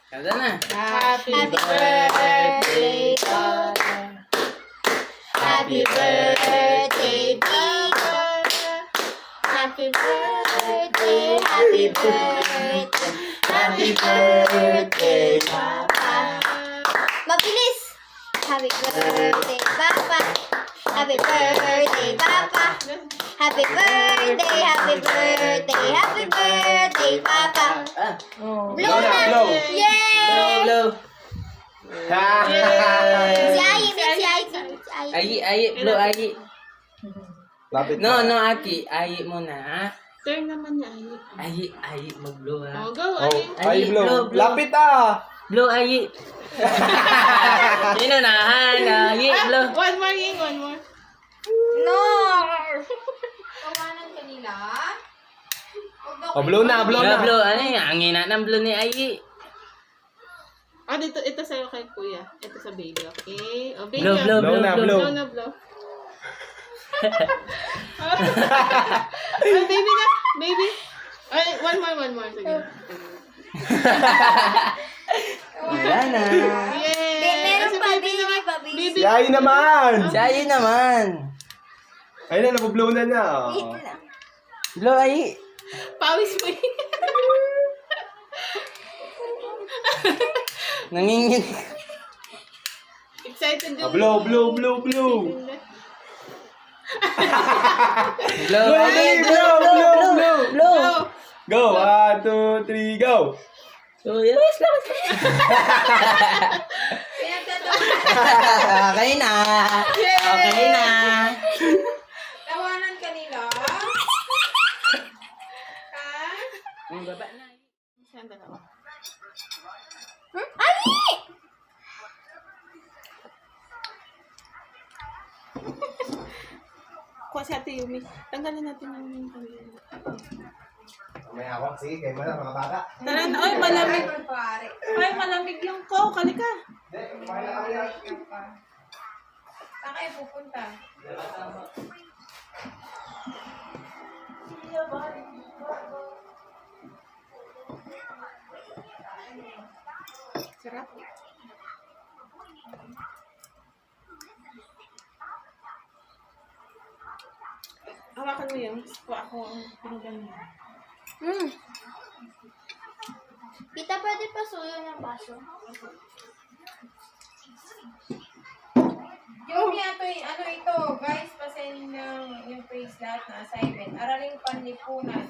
Kada na. Happy birthday, Papa. Happy birthday, Papa. Happy birthday, happy birthday. Happy birthday, Papa. Mabilis! Happy birthday, Papa. Happy birthday, Papa. Happy birthday, happy birthday, happy birthday, Papa. Blow na! Blow. Yay! Blow. Si Ayi, si Ayi. Ayi, blow ayi. Lapit No, na. Aki. Ayi muna, ha? Turn naman niya, Ayi. Ayi, mag-blow, ha? Oh, go, Oh, Ayi. ay, blow. blow. Lapit ah. Blow, ayi. Inunahan, ayi, blow. One more, Ying, one more. No! Kawanan kanila. Oh, blow na, blow na. Blow, ano yan? Ang ina ng blow ni Ayi. Ah, ito sa'yo kay Kuya. Ito sa baby, okay? Oh, baby. Blow, blow, Blow blow, na, blow. Blow na, blow. Oh, baby na, baby. Ay, one more. Sige. Wala na. Yay! Meron Kasi pa, baby baby naman. pa, baby. Baby. Si Ayi naman. Si Ayi naman. Ayun na, nabublow na na. Wait lang. Blow, Ayi. Pawis mo yun. Nangingin. Excited Ah, yung... blow. Blow, Ayi. blow, blow. Blow. Go, 1, 2, 3, go. So, yes, lang. Okay na. Okay na. Tawanan kanila. Ang baba na. Saan dalawa? Ali! Kuha si Ate Yumi. Tanggalin natin yung kanina. May hawak, sige, kayo mga bata. Tara na. Ay, malamig. Ay, malamig yung ko. Kalika. Saan kayo pupunta? Sarap. Hawakan mo yun. Kuha ako ang pinugan mo. Tita, pwede pa suyo ng baso? Yung ano ito, guys, pasin ng yung page lahat na assignment. Araling Panlipunan,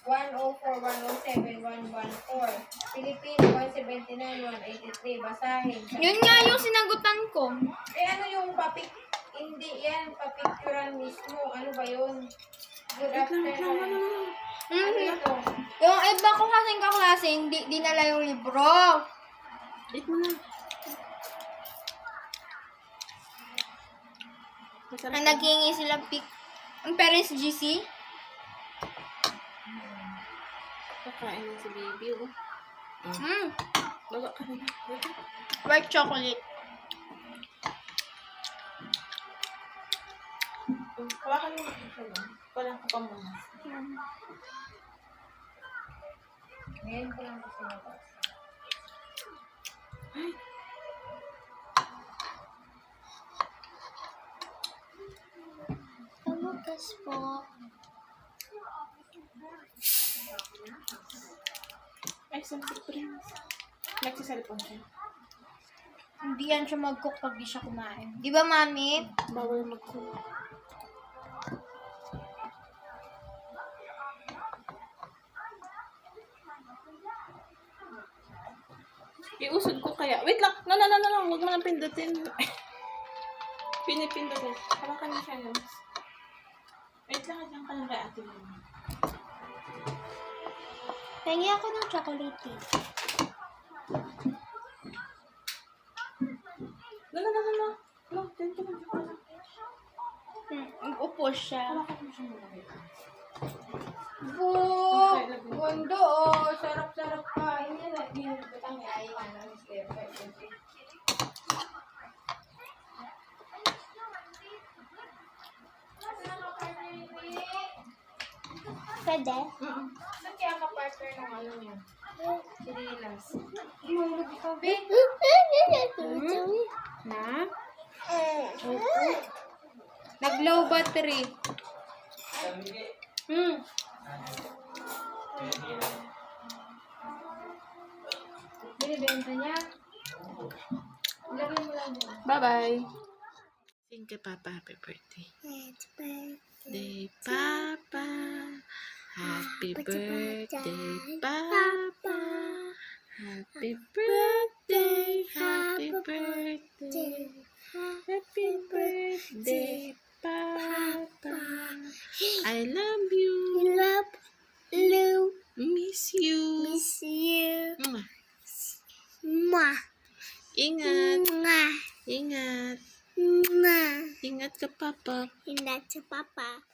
104, 107, 114. Pilipino, 179, 183. Basahin. Yun nga yung sinagutan ko. Eh, ano yung hindi yan, papicturan mismo. Ano ba yun? Good afternoon. Ano ito? Yung iba ko kasing kaklase, hindi dinala yung libro. Eat mo na. Masarap. Ang naghingi sila pic. Ang parents GC. Kakain na si baby, oh. Baga ka na. White chocolate. Hawakan mo ito lang. Walang ka pa muna. Ngayon ko lang gusto mo. Tamukas po. Ay, sunset prince. Nagsisalipon siya. Hindi yan siya mag-cook pag di siya kumain. Di ba, mami? Bawal mag-cook. Iusod ko kaya. Wait lang. No. Huwag mo nang pindutin. Pinipindutin. Hawakan mo siya yun. Wait lang. Diyan ka lang kay ate mo. Tangi ako ng chocolate cake. No. No, dyan ka lang. Upo siya. Hawakan mo siya muna. Bundo, oh. Sarap-sarap ka. Hindi na, binibutang ni Ayi ka ng step. Pwede? Saan kaya ka partner ng ano niya? Sirilas. Tinulog ikaw, be. Na? Nag-low battery. Binibenta niya. Ilagay mo lang dyan. Bye-bye. Sing kay Papa happy birthday. Day, Papa. Happy birthday, Papa. Happy birthday, happy birthday. Happy birthday, Papa. I love you. Miss you. Mwah. Ingat. Ingat. Ingat ka, Papa. Ingat sa papa.